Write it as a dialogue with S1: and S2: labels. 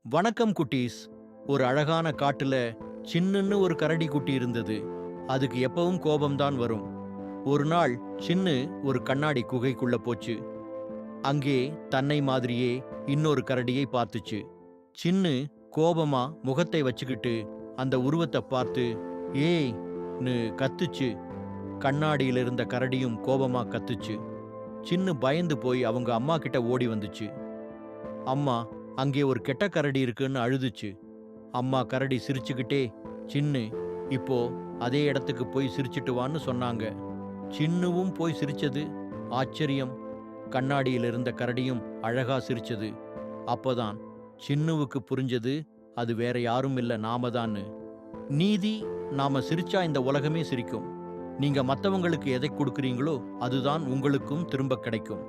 S1: வணக்கம் குட்டீஸ். ஒரு அழகான காட்டுல சின்னுன்னு ஒரு கரடி குட்டி இருந்தது. அதுக்கு எப்பவும் கோபம்தான் வரும். ஒரு நாள் சின்னு ஒரு கண்ணாடி குகைக்குள்ள போச்சு. அங்கே தன்னை மாதிரியே இன்னொரு கரடியை பார்த்துச்சு. சின்னு கோபமா முகத்தை வச்சுக்கிட்டு அந்த உருவத்தை பார்த்து ஏய்ன்னு கத்துச்சு. கண்ணாடியில இருந்த கரடியும் கோபமா கத்துச்சு. சின்னு பயந்து போய் அவங்க அம்மா கிட்ட ஓடி வந்துச்சு. அம்மா, அங்கே ஒரு கெட்ட கரடி இருக்குன்னு அழுதுச்சு. அம்மா கரடி சிரிச்சுக்கிட்டே, சின்னு, இப்போ அதே இடத்துக்கு போய் சிரிச்சிட்டு வான்னு சொன்னாங்க. சின்னுவும் போய் சிரிச்சது. ஆச்சரியம்! கண்ணாடியில் இருந்த கரடியும் அழகா சிரிச்சது. அப்பதான் சின்னுவுக்கு புரிஞ்சது, அது வேற யாரும் இல்ல, நாம தான்னு. நீதி: நாம சிரிச்சா இந்த உலகமே சிரிக்கும். நீங்க மத்தவங்களுக்கு எதை கொடுக்குறீங்களோ அதுதான் உங்களுக்கும் திரும்ப கிடைக்கும்.